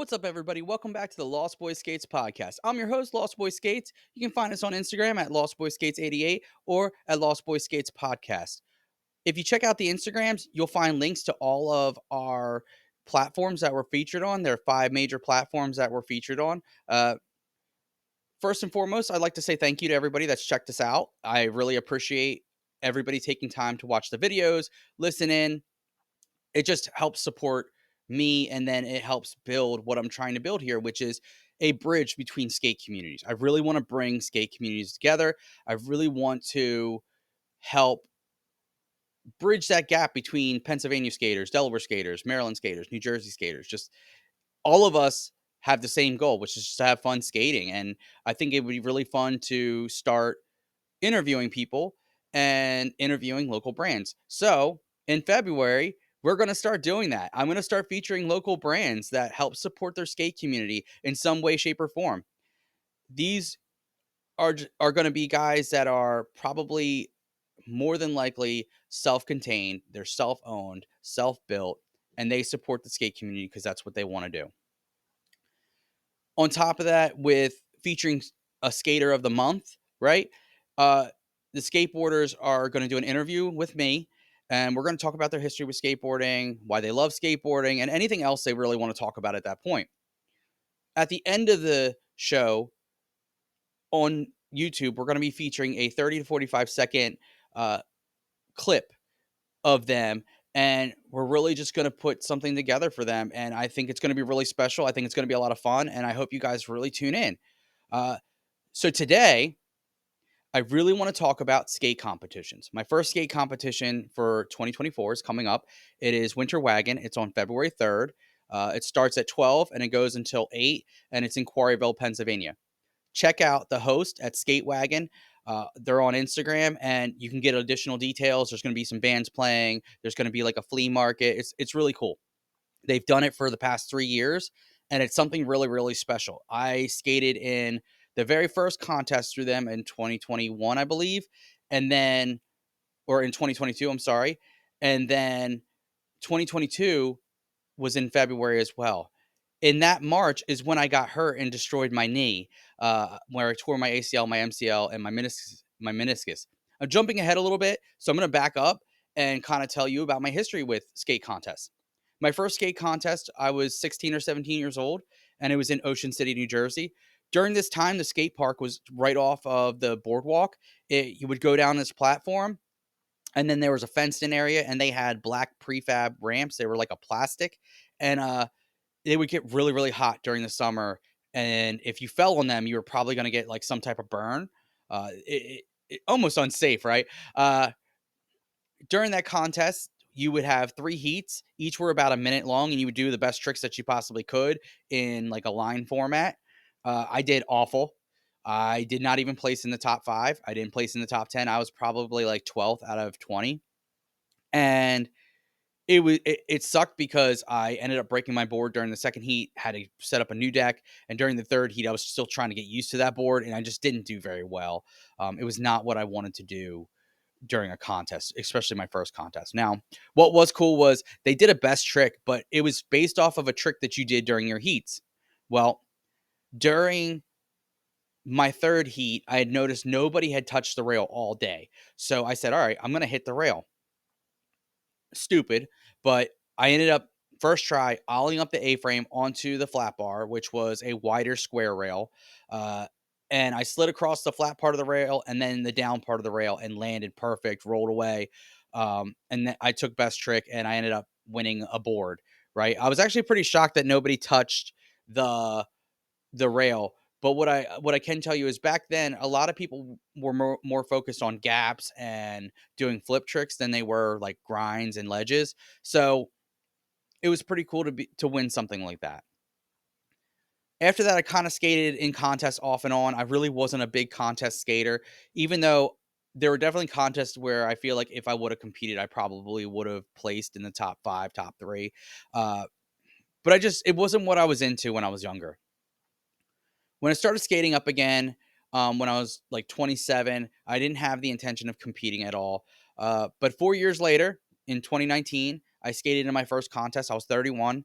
What's up, everybody? Welcome back to the Lost Boy Skates podcast. I'm your host, Lost Boy Skates. You can find us on Instagram at Lost Boy Skates 88 or at Lost Boy Skates Podcast. If you check out the Instagrams, you'll find links to all of our platforms that we're featured on. There are 5 major platforms that we're featured on. First and foremost, I'd like to say thank you to everybody that's checked us out. I really appreciate everybody taking time to watch the videos, listen in. It just helps support me, and then it helps build what I'm trying to build here, which is a bridge between skate communities. I really want to bring skate communities together. I really want to help bridge that gap between Pennsylvania skaters, Delaware skaters, Maryland skaters, New Jersey skaters. Just all of us have the same goal, which is just to have fun skating. And I think it would be really fun to start interviewing people and interviewing local brands. So in February, we're going to start doing that. I'm going to start featuring local brands that help support their skate community in some way, shape, or form. These are going to be guys that are probably more than likely self-contained, they're self-owned, self-built, and they support the skate community because that's what they want to do. On top of that, with featuring a skater of the month, right? Uh, the skateboarders are going to do an interview with me, and we're going to talk about their history with skateboarding, why they love skateboarding, and anything else they really want to talk about at that point. At the end of the show on YouTube, we're going to be featuring a 30 to 45-second uh, clip of them, and we're really just going to put something together for them. And I think it's going to be really special. I think it's going to be a lot of fun, and I hope you guys really tune in. Uh, so today, I really want to talk about skate competitions. My first skate competition for 2024 is coming up. It is Winter Wagon. It's on February 3rd. It starts at 12 and it goes until 8, and it's in Quarryville, Pennsylvania. Check out the host at Skate Wagon. They're on Instagram, and you can get additional details. There's going to be some bands playing. There's going to be like a flea market. It's really cool. They've done it for the past 3 years, and it's something really, really special. I skated in the very first contest through them in 2021, I believe, and then, or in 2022, I'm sorry. And then 2022 was in February as well. In that March is when I got hurt and destroyed my knee, where I tore my ACL, my MCL, and my meniscus. I'm jumping ahead a little bit, so I'm going to back up and kind of tell you about my history with skate contests. My first skate contest, I was 16 or 17 years old, and it was in Ocean City, New Jersey. During this time, the skate park was right off of the boardwalk. You would go down this platform, and then there was a fenced in area, and they had black prefab ramps. They were like a plastic, and they would get really, really hot during the summer. And if you fell on them, you were probably going to get like some type of burn. Almost unsafe, right? Uh, During that contest, you would have 3 heats. Each were about a minute long, and you would do the best tricks that you possibly could in like a line format. I did awful. I did not even place in the top 5. I didn't place in the top 10. I was probably like 12th out of 20. And it sucked because I ended up breaking my board during the second heat, had to set up a new deck, and during the third heat, I was still trying to get used to that board, and I just didn't do very well. It was not what I wanted to do during a contest, especially my first contest. Now, what was cool was they did a best trick, but it was based off of a trick that you did during your heats. Well, during my third heat, I had noticed nobody had touched the rail all day. So I said, all right, I'm going to hit the rail. Stupid, but I ended up first try ollieing up the A-frame onto the flat bar, which was a wider square rail. Uh, and I slid across the flat part of the rail and then the down part of the rail and landed perfect, rolled away. And then I took best trick and I ended up winning a board, right? I was actually pretty shocked that nobody touched the rail. But what I can tell you is back then, a lot of people were more focused on gaps and doing flip tricks than they were like grinds and ledges. So it was pretty cool to win something like that. After that, I kind of skated in contests off and on. I really wasn't a big contest skater, even though there were definitely contests where I feel like if I would have competed, I probably would have placed in the top 5, top 3. Uh, but it wasn't what I was into when I was younger. When I started skating up again, when I was like 27, I didn't have the intention of competing at all. But 4 years later, in 2019, I skated in my first contest. I was 31,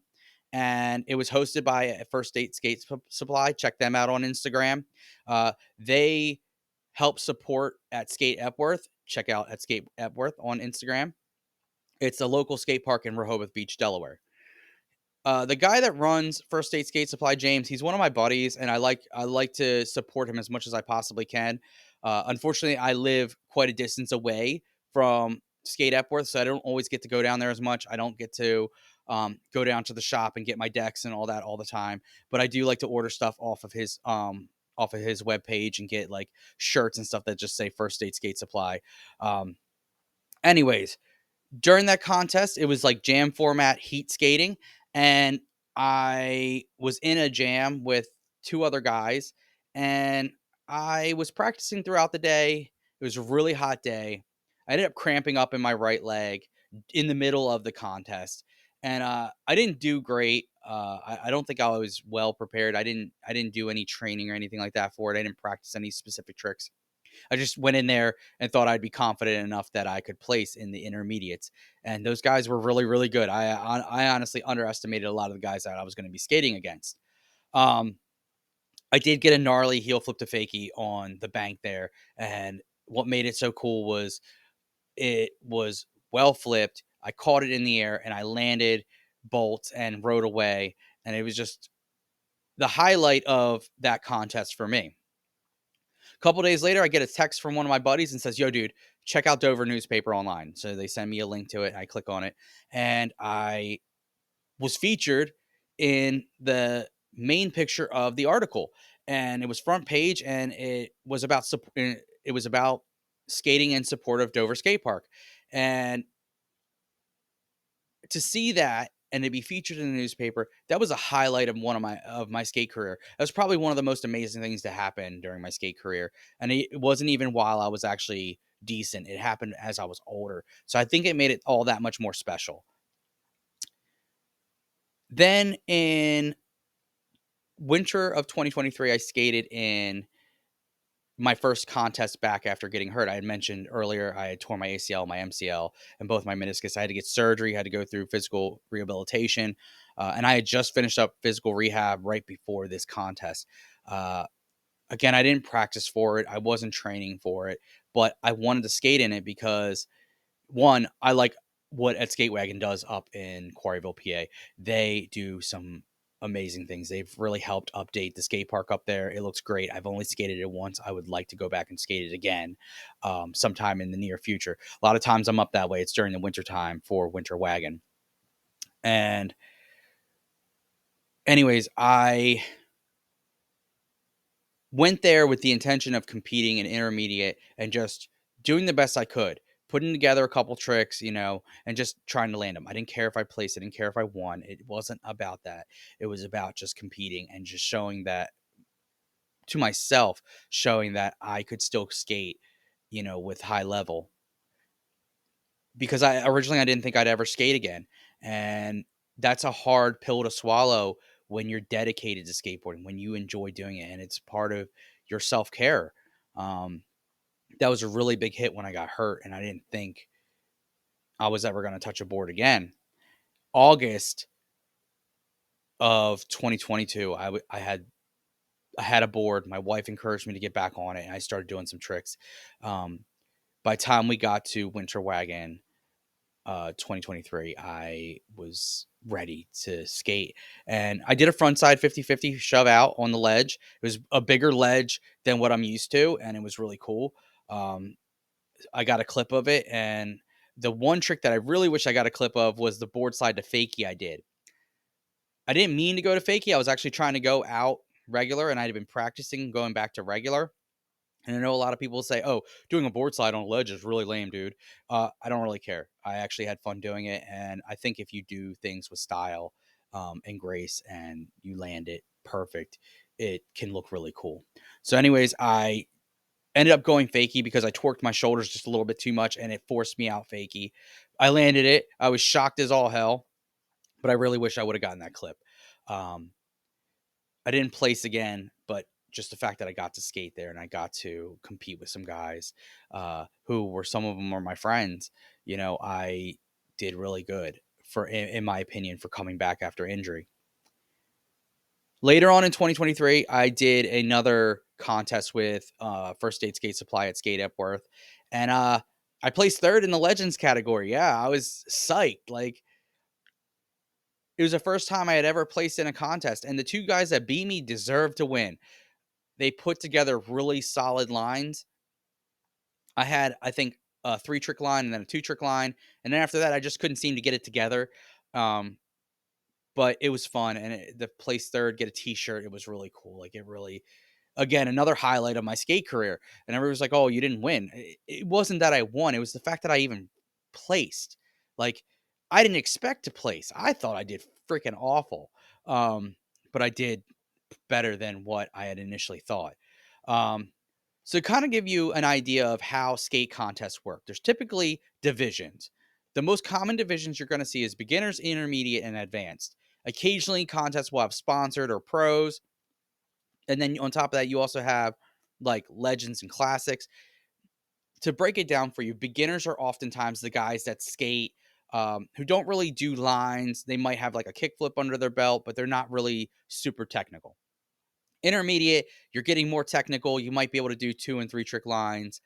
and it was hosted by a First State Skate Supply. Check them out on Instagram. They help support at Skate Epworth. Check out at Skate Epworth on Instagram. It's a local skate park in Rehoboth Beach, Delaware. The guy that runs First State Skate Supply, James, he's one of my buddies, and I like to support him as much as I possibly can. Unfortunately, I live quite a distance away from Skate Epworth, so I don't always get to go down there as much. I don't get to go down to the shop and get my decks and all that all the time, but I do like to order stuff off of his webpage and get like shirts and stuff that just say First State Skate Supply. Um, anyways, during that contest, it was like jam format heat skating, and I was in a jam with two other guys, and I was practicing throughout the day. It was a really hot day. I ended up cramping up in my right leg in the middle of the contest, and I didn't do great. I don't think I was well prepared. I didn't do any training or anything like that for it. I didn't practice any specific tricks. I just went in there and thought I'd be confident enough that I could place in the intermediates. And those guys were really, really good. I honestly underestimated a lot of the guys that I was going to be skating against. Um, I did get a gnarly heel flip to fakie on the bank there. And what made it so cool was it was well flipped. I caught it in the air and I landed bolts and rode away. And it was just the highlight of that contest for me. A couple days later, I get a text from one of my buddies and says, "Yo, dude, check out Dover newspaper online." So they send me a link to it. I click on it, and I was featured in the main picture of the article, and it was front page, and it was about skating in support of Dover Skate Park, and to see that and to be featured in the newspaper, that was a highlight of one of my skate career. That was probably one of the most amazing things to happen during my skate career. And it wasn't even while I was actually decent. It happened as I was older. So I think it made it all that much more special. Then in winter of 2023, I skated in my first contest back after getting hurt. I had mentioned earlier I had torn my ACL, my MCL, and both my meniscus. I had to get surgery, had to go through physical rehabilitation, and I had just finished up physical rehab right before this contest. Uh, Again, I didn't practice for it. I wasn't training for it, but I wanted to skate in it because one, I like what Ed Skatewagon does up in Quarryville, PA. They do some amazing things. They've really helped update the skate park up there. It looks great. I've only skated it once. I would like to go back and skate it again sometime in the near future. A lot of times I'm up that way. It's during the winter time for Winter Wagon. And anyways, I went there with the intention of competing in intermediate and just doing the best I could, putting together a couple tricks, and just trying to land them. I didn't care if I placed, I didn't care if I won. It wasn't about that. It was about just competing and just showing that to myself, showing that I could still skate, with high level. Because I didn't think I'd ever skate again. And that's a hard pill to swallow when you're dedicated to skateboarding, when you enjoy doing it and it's part of your self-care. Um, that was a really big hit when I got hurt and I didn't think I was ever going to touch a board again. August of 2022, I had a board. My wife encouraged me to get back on it and I started doing some tricks. Um, by the time we got to Winter Wagon, 2023, I was ready to skate. And I did a frontside 50-50 shove out on the ledge. It was a bigger ledge than what I'm used to, and it was really cool. Um, I got a clip of it, and the one trick that I really wish I got a clip of was the board slide to fakie I did. I didn't mean to go to fakie. I was actually trying to go out regular, and I had been practicing going back to regular. And I know a lot of people say, "Oh, doing a board slide on a ledge is really lame, dude." I don't really care. I actually had fun doing it, and I think if you do things with style and grace, and you land it perfect, it can look really cool. So, anyways, I ended up going fakie because I torqued my shoulders just a little bit too much, and it forced me out fakie. I landed it. I was shocked as all hell, but I really wish I would have gotten that clip. Um, I didn't place again, but just the fact that I got to skate there and I got to compete with some guys who were some of them were my friends. I did really good in my opinion, for coming back after injury. Later on in 2023, I did another contest with First Aid Skate Supply at Skate Epworth, and I placed third in the Legends category. Yeah, I was psyched. Like, it was the first time I had ever placed in a contest, and the two guys that beat me deserved to win. They put together really solid lines. I had, I think, a 3-trick line and then a 2-trick line, and then after that, I just couldn't seem to get it together. Um, but it was fun, and the place third, get a T-shirt. It was really cool. Like, it really, again, another highlight of my skate career. And everyone was like, "Oh, you didn't win." It wasn't that I won. It was the fact that I even placed. Like, I didn't expect to place. I thought I did freaking awful. Um, but I did better than what I had initially thought. Um, so kind of give you an idea of how skate contests work. There's typically divisions. The most common divisions you're going to see is beginners, intermediate, and advanced. Occasionally, contests will have sponsored or pros, and then on top of that, you also have like legends and classics. To break it down for you, beginners are oftentimes the guys that skate who don't really do lines. They might have like a kickflip under their belt, but they're not really super technical. Intermediate, you're getting more technical. You might be able to do 2 and 3 trick lines.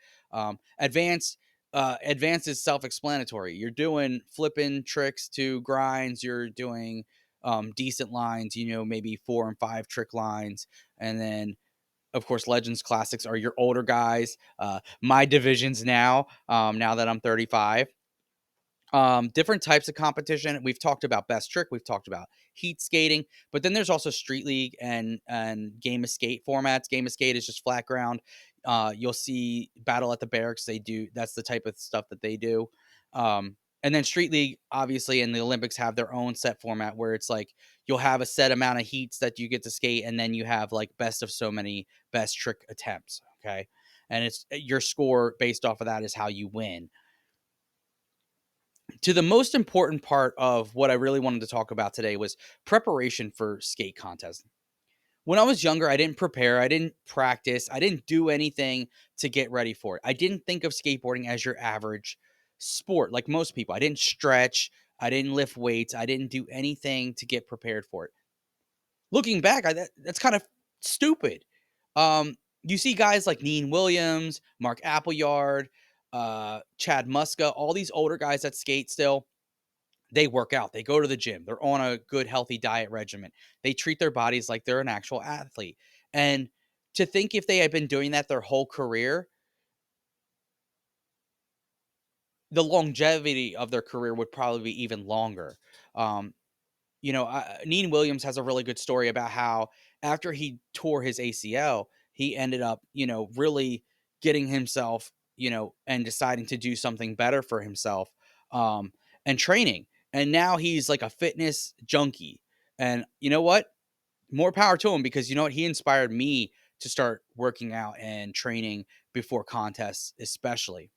Advanced, advanced is self-explanatory. You're doing flipping tricks to grinds. You're doing decent lines. You know, maybe 4 and 5 trick lines, and then of course, Legends Classics are your older guys. My divisions now, now that I'm 35. Different types of competition. We've talked about best trick. We've talked about heat skating, but then there's also street league and game of skate formats. Game of skate is just flat ground. You'll see battle at the barracks. They do that's the type of stuff that they do. And then street league, obviously, and the Olympics have their own set format where it's like you'll have a set amount of heats that you get to skate, and then you have like best of so many best trick attempts. Okay, and it's your score based off of that is how you win. To the most important part of what I really wanted to talk about today was preparation for skate contests. When I was younger, I didn't prepare, I didn't practice, I didn't do anything to get ready for it. I didn't think of skateboarding as your average sport like most people. I didn't stretch, I didn't lift weights, I didn't do anything to get prepared for it. Looking back, that's kind of stupid. You see guys like Neen Williams, Mark Appleyard, Chad Muska, all these older guys that skate still. They work out, they go to the gym, they're on a good, healthy diet regimen. They treat their bodies like they're an actual athlete. And to think if they had been doing that their whole career, the longevity of their career would probably be even longer. Um, Neen Williams has a really good story about how after he tore his ACL, he ended up, really getting himself, and deciding to do something better for himself, um, and training. And now he's like a fitness junkie. And you know what? More power to him because you know what? He inspired me to start working out and training before contests, especially.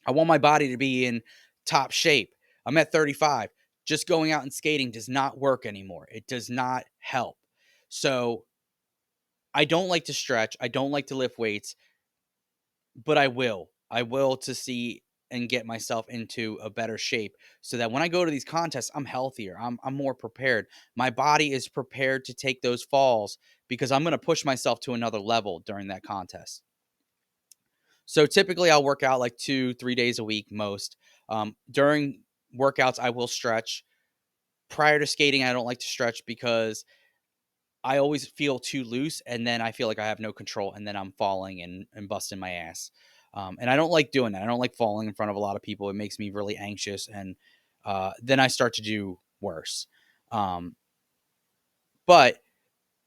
I want my body to be in top shape. I'm at 35. Just going out and skating does not work anymore. It does not help. So I don't like to stretch. I don't like to lift weights, but I will. I will to see and get myself into a better shape so that when I go to these contests, I'm healthier. I'm more prepared. My body is prepared to take those falls because I'm going to push myself to another level during that contest. So typically, I'll work out like 2, 3 days a week most. During workouts, I will stretch. Prior to skating, I don't like to stretch because I always feel too loose, and then I feel like I have no control, and then I'm falling and busting my ass. And I don't like doing that. I don't like falling in front of a lot of people. It makes me really anxious, and then I start to do worse. Um, but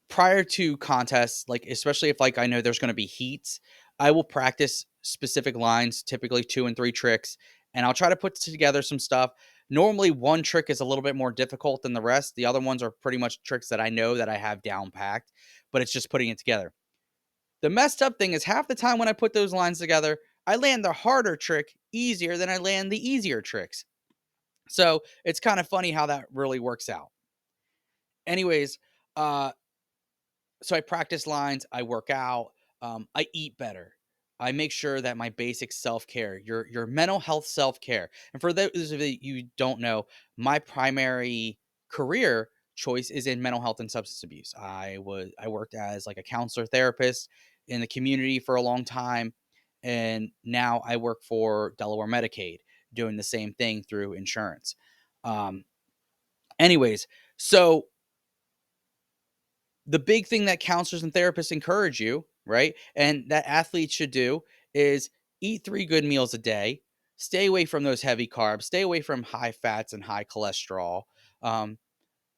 prior to contests, like especially if like I know there's going to be heats, I will practice specific lines, typically 2 and 3 tricks, and I'll try to put together some stuff. Normally, one trick is a little bit more difficult than the rest. The other ones are pretty much tricks that I know that I have down packed, but it's just putting it together. The messed up thing is half the time when I put those lines together, I land the harder trick easier than I land the easier tricks. So it's kind of funny how that really works out. Anyways, uh, so I practice lines, I work out, I eat better. I make sure that my basic self-care, your mental health self-care. And for those of you who don't know, my primary career choice is in mental health and substance abuse. I worked as like a counselor therapist in the community for a long time, and now I work for Delaware Medicaid doing the same thing through insurance. Um, anyways, so the big thing that counselors and therapists encourage you, right? And that athletes should do is eat 3 good meals a day, stay away from those heavy carbs, stay away from high fats and high cholesterol. Um,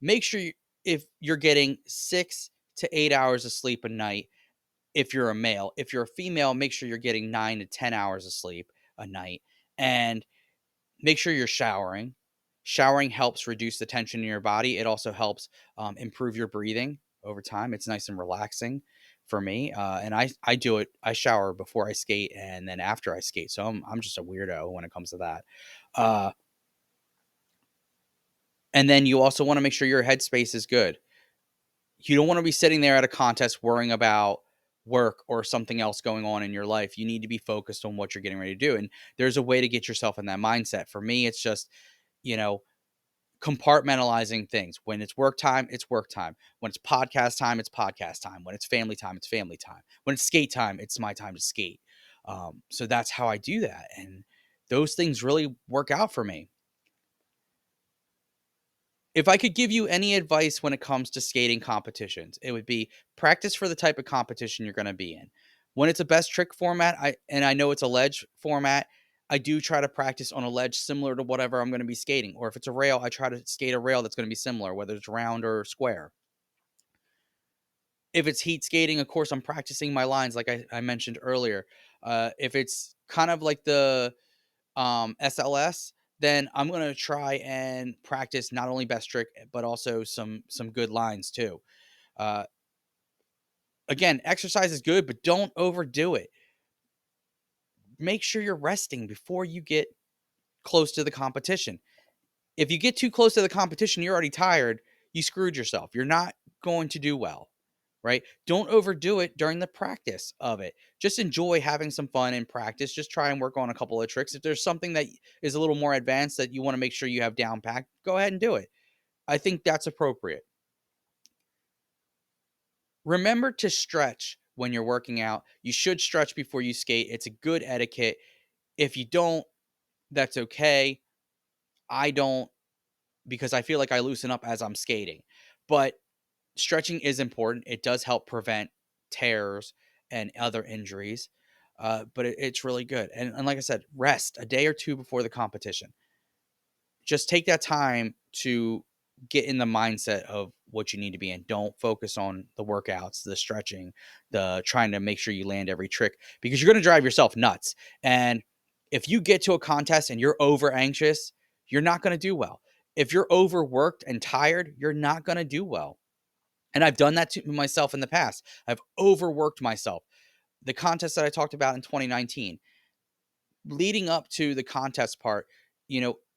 make sure if you're getting 6 to 8 hours of sleep a night, if you're a male, if you're a female, make sure you're getting 9 to 10 hours of sleep a night. And make sure you're showering. Showering helps reduce the tension in your body. It also helps improve your breathing over time. It's nice and relaxing for me. And I do it. I shower before I skate and then after I skate. So I'm just a weirdo when it comes to that. Uh, and then you also want to make sure your headspace is good. You don't want to be sitting there at a contest worrying about work or something else going on in your life. You need to be focused on what you're getting ready to do. And there's a way to get yourself in that mindset. For me, it's just, you know, compartmentalizing things. When it's work time, it's work time. When it's podcast time, it's podcast time. When it's family time, it's family time. When it's skate time, it's my time to skate. So that's how I do that. And those things really work out for me. If I could give you any advice when it comes to skating competitions, it would be practice for the type of competition you're going to be in. When it's a best trick format, I know it's a ledge format, I do try to practice on a ledge similar to whatever I'm going to be skating. Or if it's a rail, I try to skate a rail that's going to be similar, whether it's round or square. If it's heat skating, of course, I'm practicing my lines like I mentioned earlier. If it's kind of like the SLS, then I'm gonna try and practice not only best trick but also some good lines too. Uh, again, exercise is good, but don't overdo it. Make sure you're resting before you get close to the competition. If you get too close to the competition, you're already tired. You screwed yourself. You're not going to do well, right? Don't overdo it during the practice of it. Just enjoy having some fun in practice. Just try and work on a couple of tricks. If there's something that is a little more advanced that you want to make sure you have down packed, go ahead and do it. I think that's appropriate. Remember to stretch when you're working out. You should stretch before you skate. It's a good etiquette. If you don't, that's okay. I don't, because I feel like I loosen up as I'm skating. But stretching is important. It does help prevent tears and other injuries. But it's really good. And like I said, rest a day or two before the competition. Just take that time to get in the mindset of what you need to be in. Don't focus on the workouts, the stretching, the trying to make sure you land every trick, because you're going to drive yourself nuts. And if you get to a contest and you're over anxious, you're not going to do well. If you're overworked and tired, you're not going to do well. And I've done that to myself in the past. I've overworked myself. The contest that I talked about in 2019, leading up to the contest part,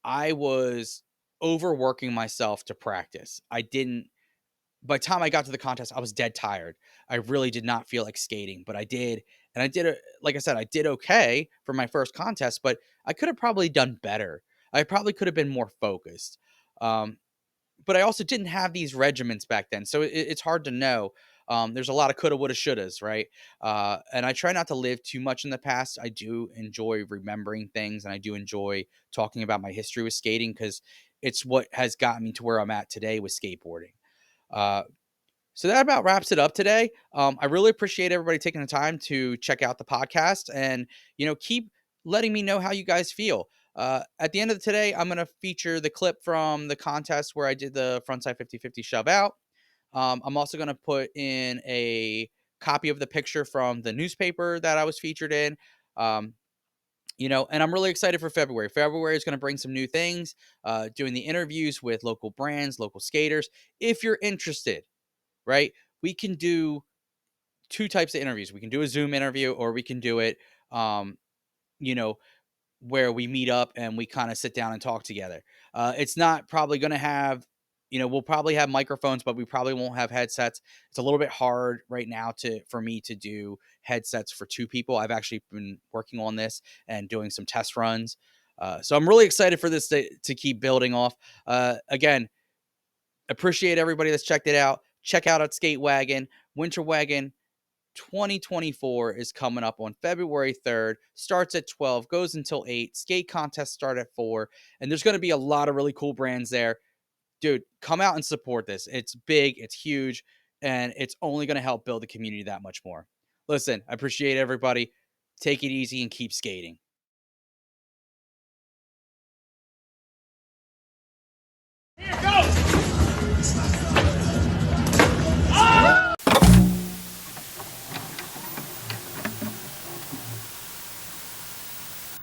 I was overworking myself to practice. I didn't, by the time I got to the contest, I was dead tired. I really did not feel like skating, but I did. And I did it, like I said, I did okay for my first contest, but I could have probably done better. I probably could have been more focused. Um, but I also didn't have these regiments back then, so it's hard to know. There's a lot of coulda, woulda, shouldas, right? And I try not to live too much in the past. I do enjoy remembering things, and I do enjoy talking about my history with skating because it's what has gotten me to where I'm at today with skateboarding. Uh, so that about wraps it up today. I really appreciate everybody taking the time to check out the podcast, and keep letting me know how you guys feel. At the end of today, I'm going to feature the clip from the contest where I did the frontside 50-50 shove out. I'm also going to put in a copy of the picture from the newspaper that I was featured in. Um, and I'm really excited for February. February is going to bring some new things, doing the interviews with local brands, local skaters. If you're interested, right? We can do two types of interviews. We can do a Zoom interview, or we can do it, um, you know, where we meet up and we kind of sit down and talk together. It's not probably going to have, we'll probably have microphones, but we probably won't have headsets. It's a little bit hard right now for me to do headsets for two people. I've actually been working on this and doing some test runs. So I'm really excited for this to keep building off. Again, Appreciate everybody that's checked it out. Check out at Skate Wagon. Winter Wagon 2024 is coming up on February 3rd. Starts at 12, goes until 8. Skate contests start at 4. And there's going to be a lot of really cool brands there. Dude, come out and support this. It's big, it's huge, and it's only going to help build the community that much more. Listen, I appreciate everybody. Take it easy and keep skating.